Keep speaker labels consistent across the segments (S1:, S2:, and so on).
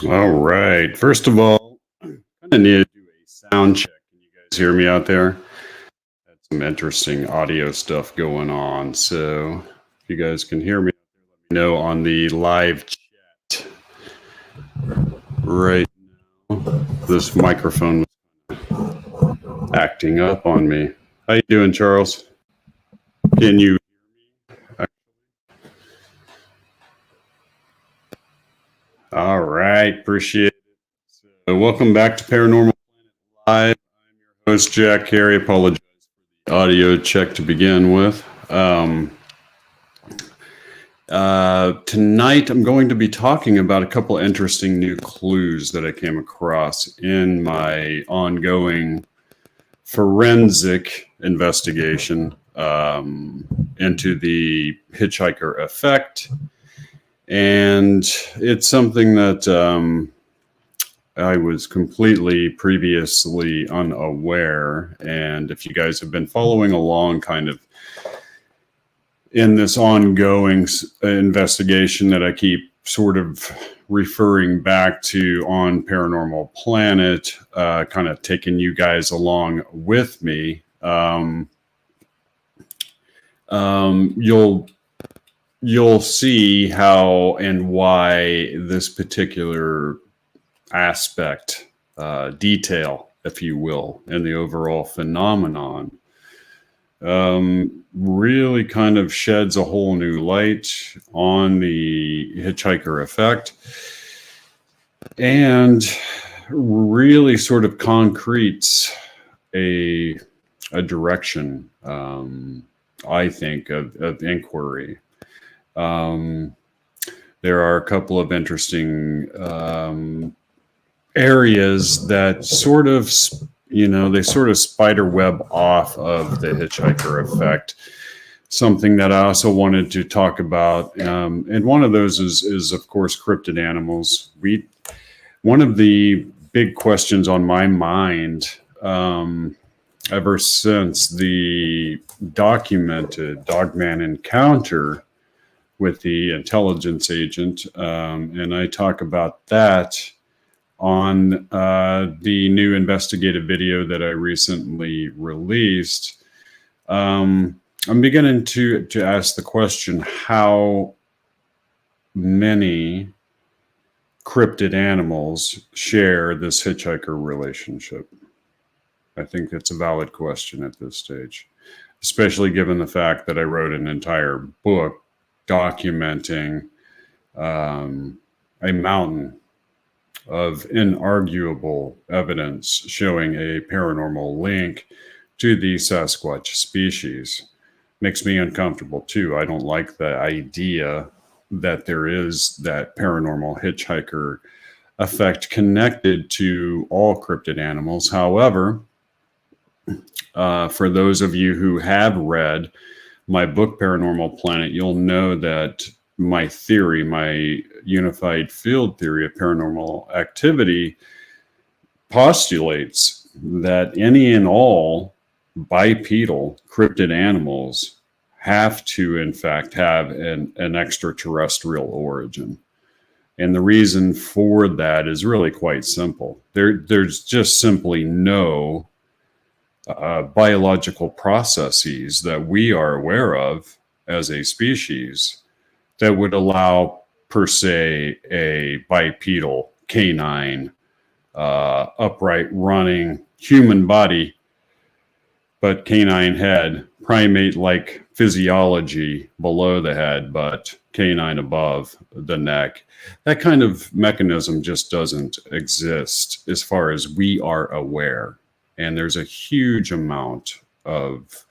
S1: All right. First of all, kind of need to do a sound check. Can you guys hear me out there? Had some interesting audio stuff going on. So if you guys can hear me, let me know on the live chat right now. This microphone was acting up on me. How you doing, Charles? Can you? All right. Appreciate it. So welcome back to Paranormal Live. I'm your host, Jack Carey. Apologize for the audio check to begin with. Tonight, I'm going to be talking about a couple interesting new clues that I came across in my ongoing forensic investigation into the Hitchhiker Effect. And it's something that I was completely previously unaware. And if you guys have been following along kind of in this ongoing investigation that I keep sort of referring back to on Paranormal Planet, kind of taking you guys along with me, you'll see how and why this particular aspect, detail, if you will, in the overall phenomenon really kind of sheds a whole new light on the Hitchhiker Effect and really sort of concretes a direction, I think, of inquiry. There are a couple of interesting areas that sort of they sort of spider web off of the Hitchhiker Effect. Something that I also wanted to talk about, and one of those is of course cryptid animals. One of the big questions on my mind ever since the documented Dogman encounter with the intelligence agent, and I talk about that on the new investigative video that I recently released. I'm beginning to ask the question, how many cryptid animals share this hitchhiker relationship? I think it's a valid question at this stage, especially given the fact that I wrote an entire book documenting a mountain of inarguable evidence showing a paranormal link to the Sasquatch species. Makes me uncomfortable too. I don't like the idea that there is that paranormal hitchhiker effect connected to all cryptid animals. However, for those of you who have read my book, Paranormal Planet, you'll know that my theory, my unified field theory of paranormal activity, postulates that any and all bipedal cryptid animals have to, in fact, have an extraterrestrial origin. And the reason for that is really quite simple. There's just simply no biological processes that we are aware of as a species that would allow, per se, a bipedal canine, upright running human body, but canine head, primate-like physiology below the head, but canine above the neck. That kind of mechanism just doesn't exist as far as we are aware. And there's a huge amount of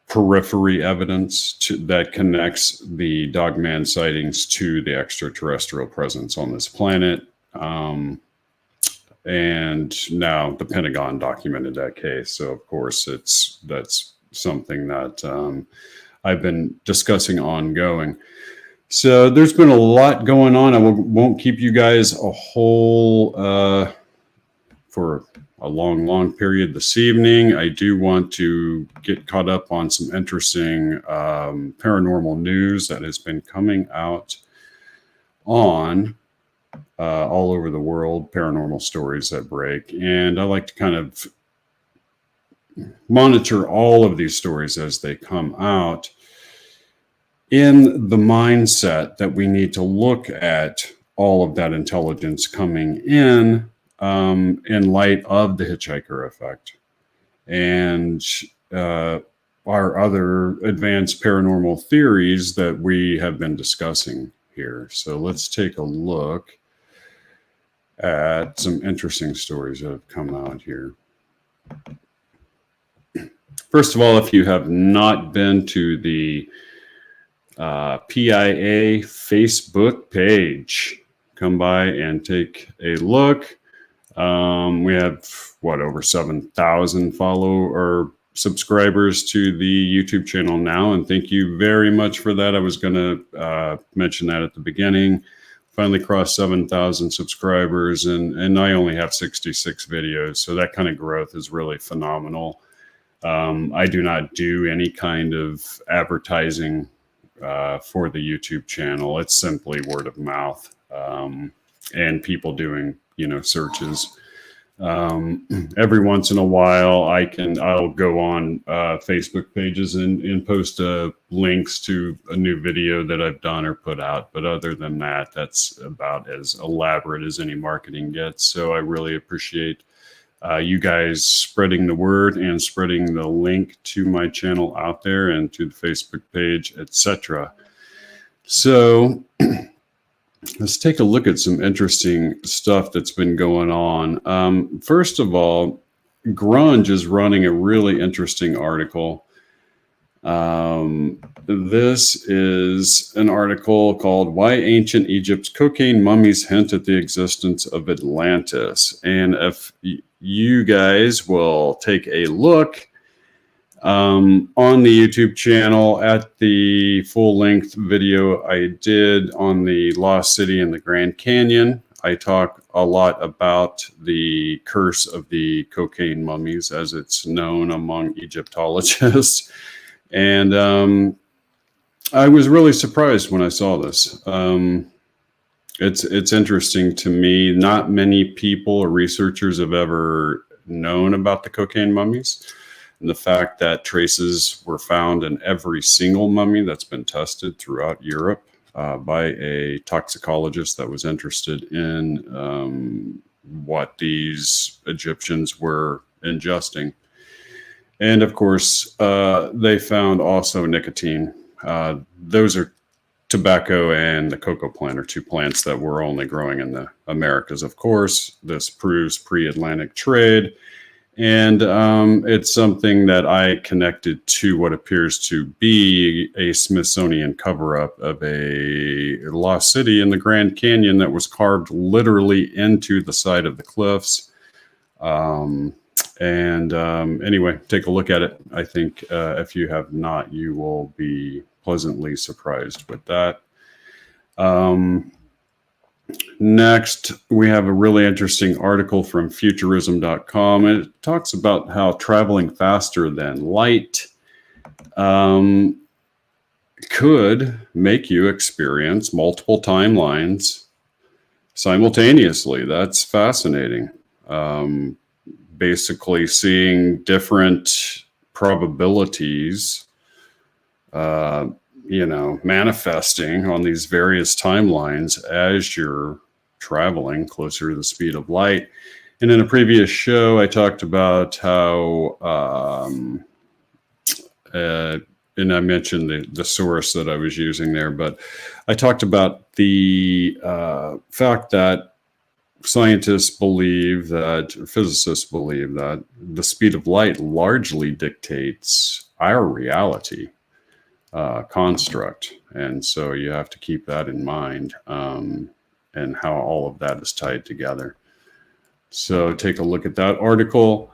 S1: periphery evidence that connects the Dogman sightings to the extraterrestrial presence on this planet. And now the Pentagon documented that case. So, of course, that's something that I've been discussing ongoing. So there's been a lot going on. I won't keep you guys a whole for a long period this evening. I do want to get caught up on some interesting paranormal news that has been coming out on all over the world, paranormal stories that break. And I like to kind of monitor all of these stories as they come out in the mindset that we need to look at all of that intelligence coming in light of the Hitchhiker Effect and our other advanced paranormal theories that we have been discussing here. So let's take a look at some interesting stories that have come out here. First of all, if you have not been to the PIA Facebook page, come by and take a look. We have over 7,000 subscribers to the YouTube channel now, and thank you very much for that. I was going to mention that at the beginning. Finally crossed 7,000 subscribers, and I only have 66 videos, so that kind of growth is really phenomenal. I do not do any kind of advertising for the YouTube channel. It's simply word of mouth and people doing, searches. Every once in a while, I'll go on Facebook pages and post links to a new video that I've done or put out. But other than that, that's about as elaborate as any marketing gets. So I really appreciate you guys spreading the word and spreading the link to my channel out there and to the Facebook page, etc. So let's take a look at some interesting stuff that's been going on. First of all, Grunge is running a really interesting article. This is an article called "Why Ancient Egypt's Cocaine Mummies Hint at the Existence of Atlantis." And if you guys will take a look on the YouTube channel at the full-length video I did on the Lost City and the Grand Canyon, I talk a lot about the curse of the cocaine mummies, as it's known among Egyptologists. And I was really surprised when I saw this. It's interesting to me. Not many people or researchers have ever known about the cocaine mummies. And the fact that traces were found in every single mummy that's been tested throughout Europe by a toxicologist that was interested in what these Egyptians were ingesting. And of course, they found also nicotine. Those are tobacco and the cocoa plant are two plants that were only growing in the Americas. Of course, this proves pre-Atlantic trade. And it's something that I connected to what appears to be a Smithsonian cover-up of a lost city in the Grand Canyon that was carved literally into the side of the cliffs. Anyway, take a look at it. I think if you have not, you will be pleasantly surprised with that. Next, we have a really interesting article from futurism.com, and it talks about how traveling faster than light could make you experience multiple timelines simultaneously. That's fascinating. Basically seeing different probabilities, manifesting on these various timelines as you're traveling closer to the speed of light. And in a previous show, I talked about how, and I mentioned the source that I was using there, but I talked about the fact that scientists believe that, physicists believe that the speed of light largely dictates our reality construct. And so you have to keep that in mind and how all of that is tied together. So take a look at that article.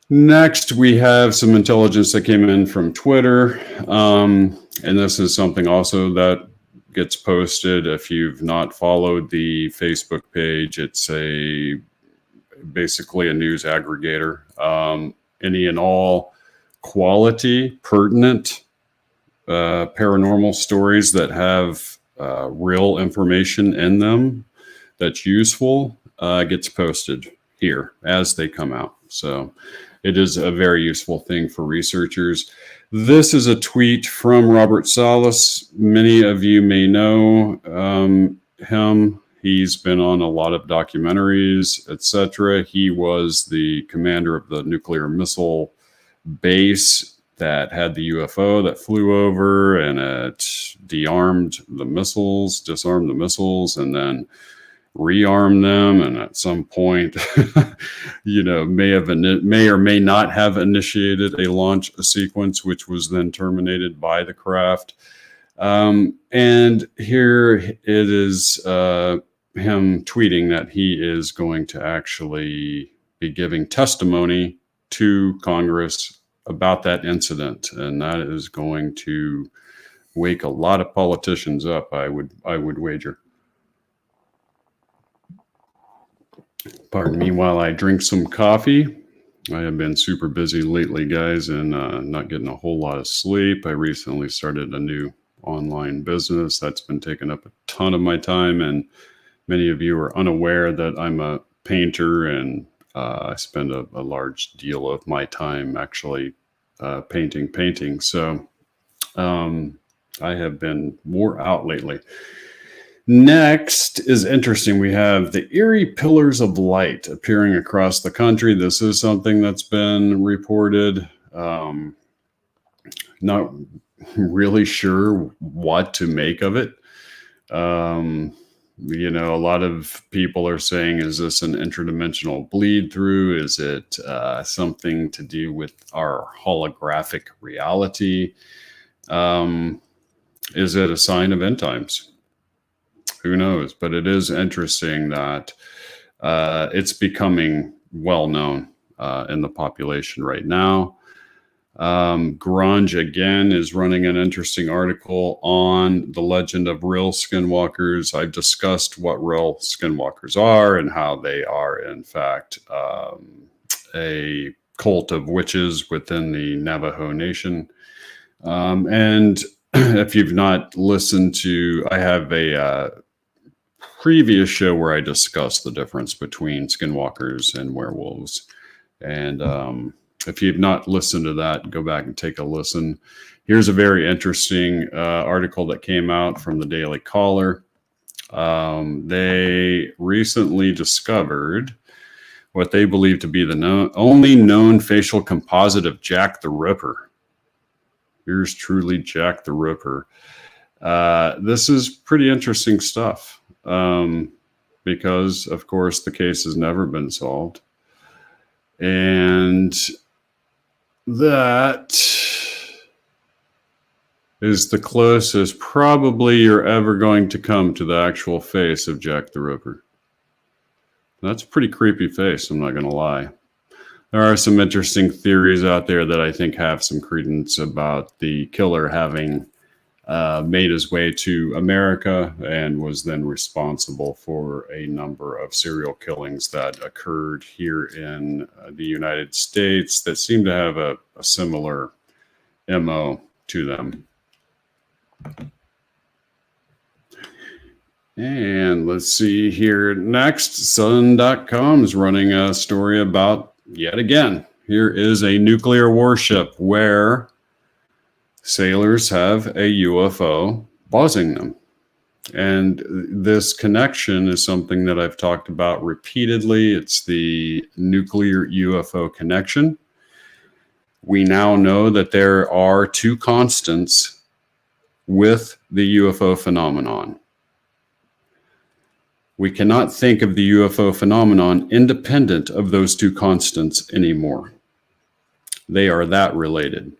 S1: Next, we have some intelligence that came in from Twitter. And this is something also that gets posted. If you've not followed the Facebook page, it's basically a news aggregator. Any and all quality, pertinent paranormal stories that have real information in them that's useful gets posted here as they come out. So it is a very useful thing for researchers. This is a tweet from Robert Salas. Many of you may know him. He's been on a lot of documentaries, etc. He was the commander of the nuclear missile base that had the UFO that flew over, and it disarmed the missiles, and then rearm them, and at some point may or may not have initiated a launch sequence, which was then terminated by the craft. And here it is him tweeting that he is going to actually be giving testimony to Congress about that incident, and that is going to wake a lot of politicians up, I would wager. Pardon me while I drink some coffee. I have been super busy lately, guys, and not getting a whole lot of sleep. I recently started a new online business that's been taking up a ton of my time, and many of you are unaware that I'm a painter, and I spend a large deal of my time actually painting. So I have been wore out lately. Next is interesting. We have the eerie pillars of light appearing across the country. This is something that's been reported. Not really sure what to make of it. A lot of people are saying, is this an interdimensional bleed through? Is it something to do with our holographic reality? Is it a sign of end times? Who knows? But it is interesting that it's becoming well known in the population right now. Grunge again is running an interesting article on the legend of real skinwalkers. I've discussed what real skinwalkers are and how they are in fact a cult of witches within the Navajo Nation. And if you've not listened to, I have a previous show where I discussed the difference between skinwalkers and werewolves. And if you've not listened to that, go back and take a listen. Here's a very interesting article that came out from the Daily Caller. They recently discovered what they believe to be the only known facial composite of Jack the Ripper. Here's truly Jack the Ripper. This is pretty interesting stuff because, of course, the case has never been solved. And that is the closest probably you're ever going to come to the actual face of Jack the Ripper. That's a pretty creepy face, I'm not going to lie. There are some interesting theories out there that I think have some credence about the killer having made his way to America and was then responsible for a number of serial killings that occurred here in the United States that seem to have a similar MO to them. And let's see here. Next, Sun.com is running a story about, yet again, here is a nuclear warship where sailors have a UFO buzzing them. And this connection is something that I've talked about repeatedly. It's the nuclear UFO connection. We now know that there are two constants with the UFO phenomenon. We cannot think of the UFO phenomenon independent of those two constants anymore. They are that related.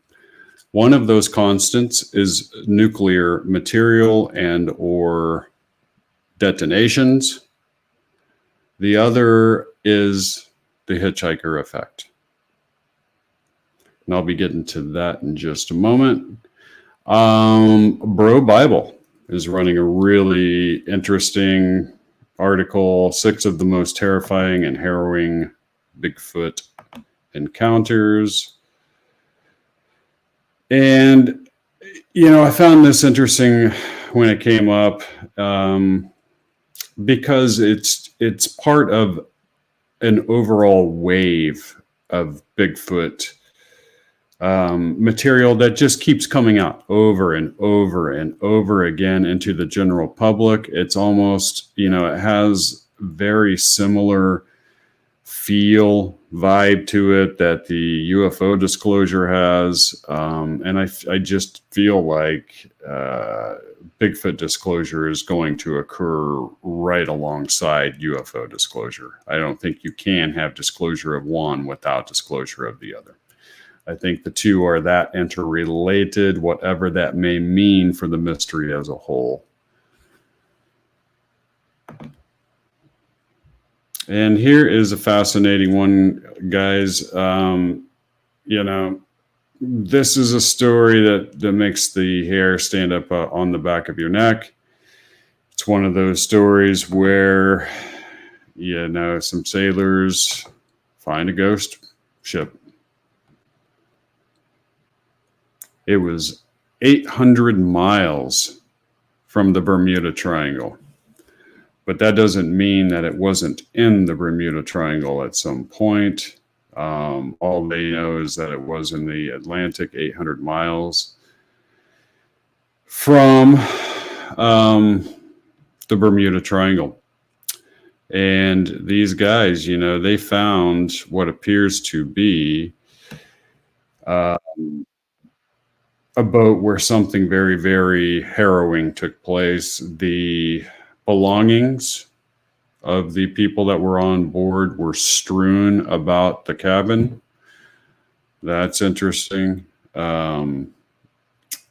S1: One of those constants is nuclear material and or detonations. The other is the Hitchhiker Effect. And I'll be getting to that in just a moment. BroBible is running a really interesting article, 6 of the most terrifying and harrowing Bigfoot encounters. And, I found this interesting when it came up. because it's part of an overall wave of Bigfoot material that just keeps coming out over and over and over again into the general public. It's almost, it has very similar feel, vibe to it that the UFO disclosure has. And I just feel like Bigfoot disclosure is going to occur right alongside UFO disclosure. I don't think you can have disclosure of one without disclosure of the other. I think the two are that interrelated, whatever that may mean for the mystery as a whole. And here is a fascinating one, guys. This is a story that makes the hair stand up on the back of your neck. It's one of those stories where, some sailors find a ghost ship. It was 800 miles from the Bermuda Triangle. But that doesn't mean that it wasn't in the Bermuda Triangle at some point. All they know is that it was in the Atlantic, 800 miles from the Bermuda Triangle. And these guys, they found what appears to be a boat where something very, very harrowing took place. The belongings of the people that were on board were strewn about the cabin. That's interesting. And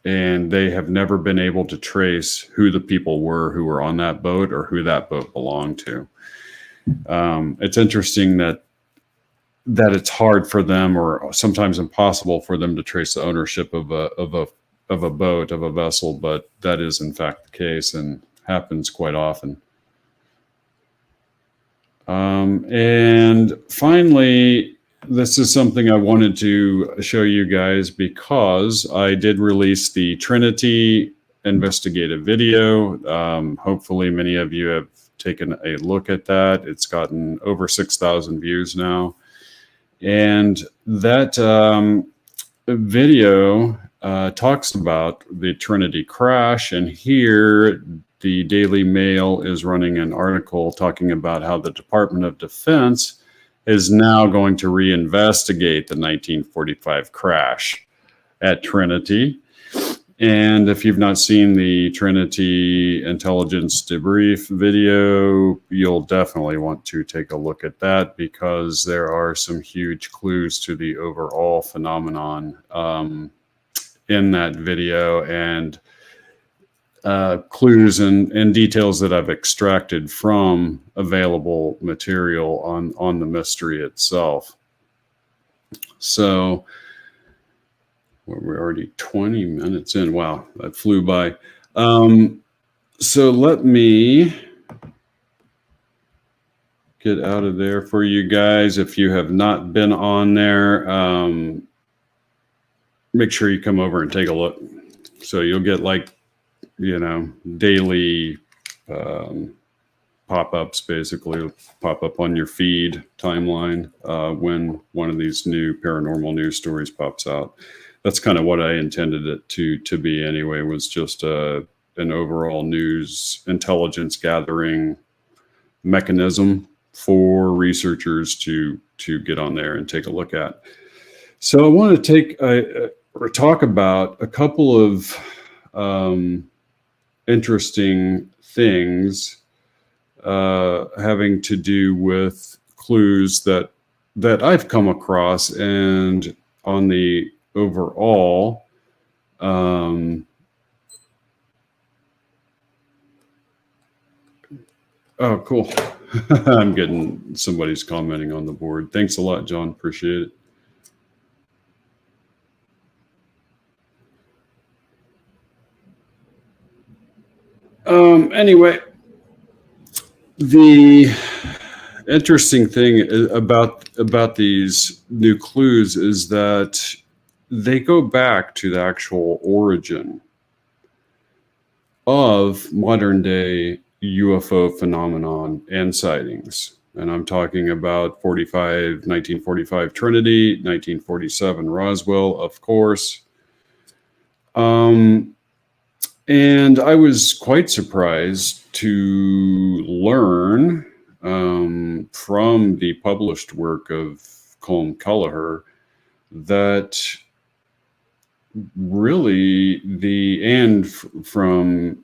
S1: they have never been able to trace who the people were who were on that boat or who that boat belonged to. It's interesting that it's hard for them, or sometimes impossible for them, to trace the ownership of a boat, of a vessel, but that is in fact the case and happens quite often. And finally, this is something I wanted to show you guys because I did release the Trinity investigative video. Hopefully many of you have taken a look at that. It's gotten over 6,000 views now. And that video talks about the Trinity Crash. And here the Daily Mail is running an article talking about how the Department of Defense is now going to reinvestigate the 1945 crash at Trinity. And if you've not seen the Trinity intelligence debrief video, you'll definitely want to take a look at that because there are some huge clues to the overall phenomenon in that video, and clues and details that I've extracted from available material on the mystery itself. So we're already 20 minutes in. Wow, that flew by. So let me get out of there for you guys. If you have not been on there, make sure you come over and take a look. So you'll get daily pop-ups, basically pop up on your feed timeline when one of these new paranormal news stories pops out. That's kind of what I intended it to be anyway, was just an overall news intelligence gathering mechanism for researchers to get on there and take a look at. So I want to talk about a couple of interesting things having to do with clues that I've come across, and on the overall oh, cool. I'm getting somebody's commenting on the board. Thanks a lot, John. Appreciate it. Anyway, the interesting thing about these new clues is that they go back to the actual origin of modern day UFO phenomenon and sightings. And I'm talking about 1945 Trinity, 1947 Roswell, of course. And I was quite surprised to learn from the published work of Colm Kelleher that really from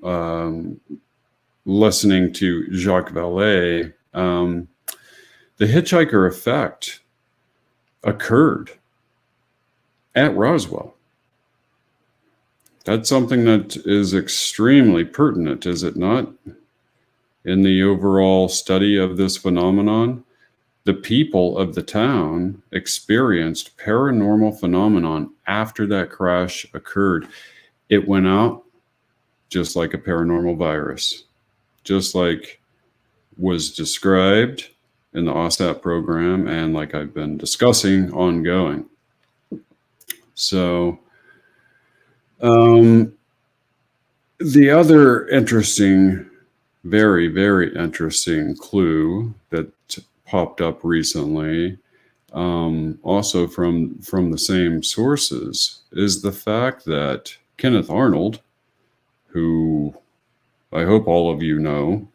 S1: listening to Jacques Vallée, the Hitchhiker Effect occurred at Roswell. That's something that is extremely pertinent, is it not? In the overall study of this phenomenon, the people of the town experienced paranormal phenomenon after that crash occurred. It went out just like a paranormal virus, just like was described in the OSAP program and like I've been discussing ongoing. So the other interesting, very, very interesting clue that popped up recently, also from the same sources, is the fact that Kenneth Arnold, who I hope all of you know,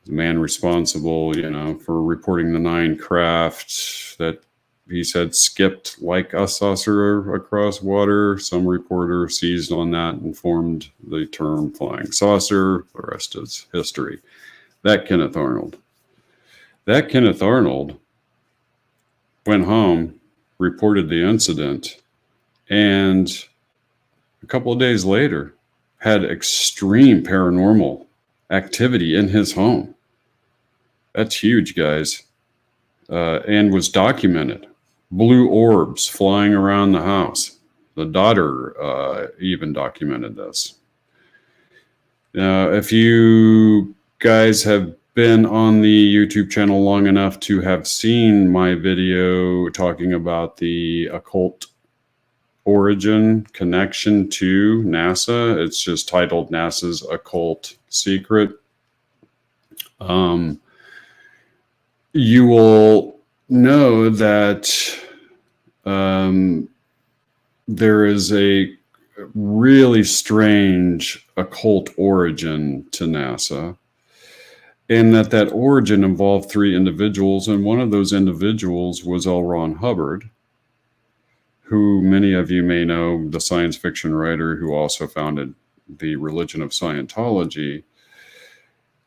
S1: the man responsible, for reporting the 9 craft that he said skipped like a saucer across water. Some reporter seized on that and formed the term flying saucer. The rest is history. That Kenneth Arnold went home, reported the incident, and a couple of days later had extreme paranormal activity in his home. That's huge, guys. And was documented. Blue orbs flying around the house. The daughter even documented this. Now, if you guys have been on the YouTube channel long enough to have seen my video talking about the occult origin connection to NASA, it's just titled NASA's Occult Secret. You will know that there is a really strange occult origin to NASA, and that origin involved 3 individuals, and one of those individuals was L. Ron Hubbard, who many of you may know, the science fiction writer who also founded the religion of Scientology.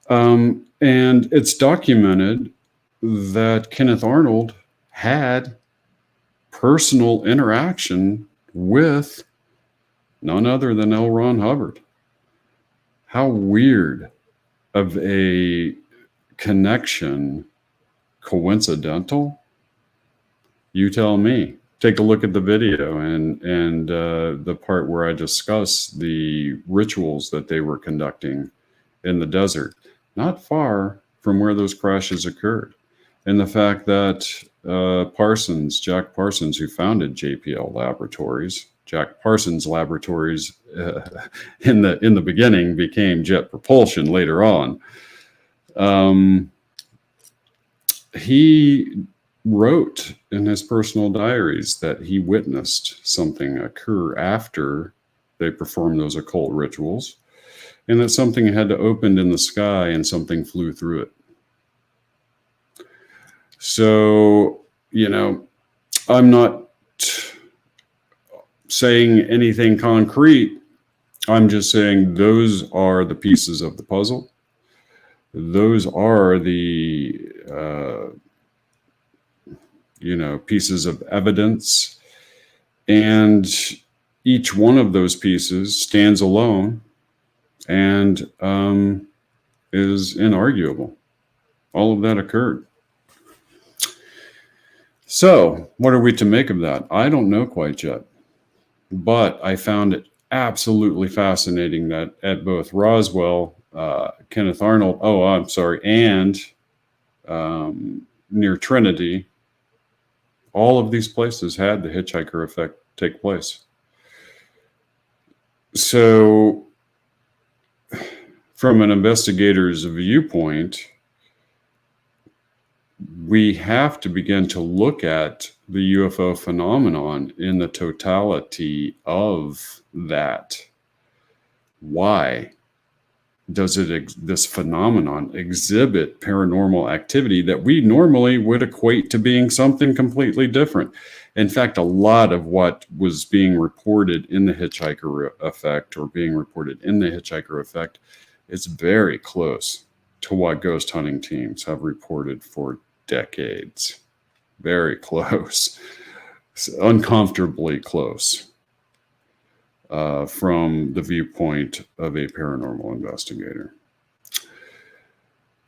S1: And it's documented that Kenneth Arnold had personal interaction with none other than L. Ron Hubbard. How weird of a connection, coincidental? You tell me. Take a look at the video and the part where I discuss the rituals that they were conducting in the desert, not far from where those crashes occurred. And the fact that Jack Parsons, who founded JPL Laboratories, Jack Parsons Laboratories in the beginning became Jet Propulsion later on. He wrote in his personal diaries that he witnessed something occur after they performed those occult rituals, and that something had to open in the sky and something flew through it. So, I'm not saying anything concrete. I'm just saying those are the pieces of the puzzle. Those are the, pieces of evidence. And each one of those pieces stands alone and is inarguable. All of that occurred. So, what are we to make of that? I don't know quite yet. But I found it absolutely fascinating that at both Roswell, Kenneth Arnold, and near Trinity, all of these places had the Hitchhiker Effect take place. So, from an investigator's viewpoint, we have to begin to look at the UFO phenomenon in the totality of that. Why does this phenomenon exhibit paranormal activity that we normally would equate to being something completely different? In fact, a lot of what was being reported in the Hitchhiker Effect, or being reported in the Hitchhiker Effect, is very close to what ghost hunting teams have reported for decades. Very close. Uncomfortably close. From the viewpoint of a paranormal investigator.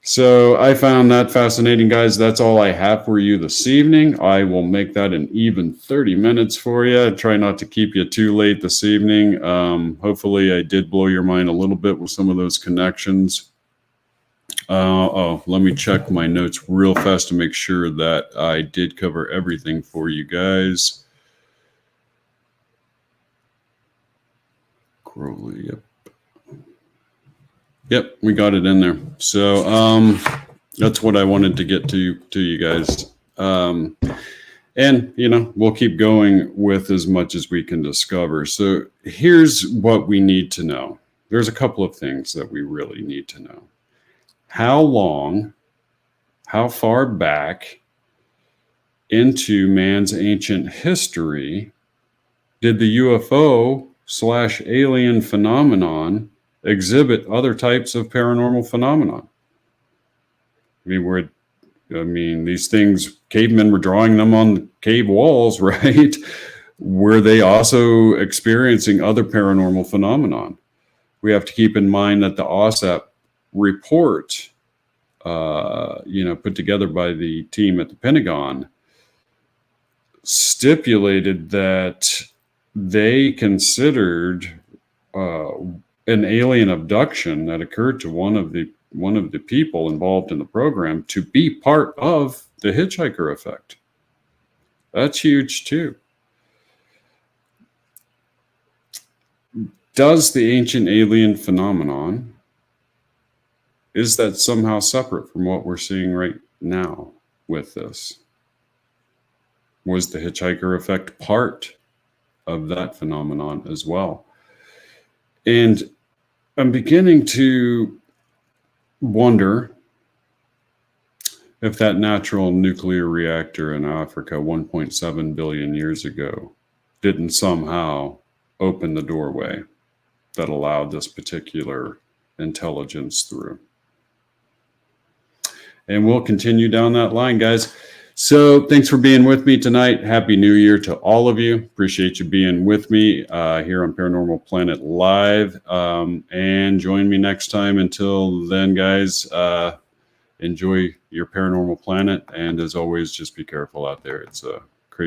S1: So I found that fascinating, guys. That's all I have for you this evening. I will make that an even 30 minutes for you. Try not to keep you too late this evening. Hopefully I did blow your mind a little bit with some of those connections. Let me check my notes real fast to make sure that I did cover everything for you guys. Yep, we got it in there. So that's what I wanted to get to you guys. And, you know, we'll keep going with as much as we can discover. So here's what we need to know. There's a couple of things that we really need to know. How long, how far back into man's ancient history did the UFO/alien phenomenon exhibit other types of paranormal phenomenon? I mean, these things, cavemen were drawing them on the cave walls, right? Were they also experiencing other paranormal phenomenon? We have to keep in mind that the OSAP report, put together by the team at the Pentagon, stipulated that they considered an alien abduction that occurred to one of the people involved in the program to be part of the Hitchhiker Effect. That's huge too. Does the ancient alien phenomenon, is that somehow separate from what we're seeing right now with this? Was the Hitchhiker Effect part of that phenomenon as well? And I'm beginning to wonder if that natural nuclear reactor in Africa 1.7 billion years ago didn't somehow open the doorway that allowed this particular intelligence through. And we'll continue down that line, guys. So thanks for being with me tonight. Happy New Year to all of you. Appreciate you being with me here on Paranormal Planet Live. And join me next time. Until then, guys, enjoy your Paranormal Planet. And as always, just be careful out there. It's a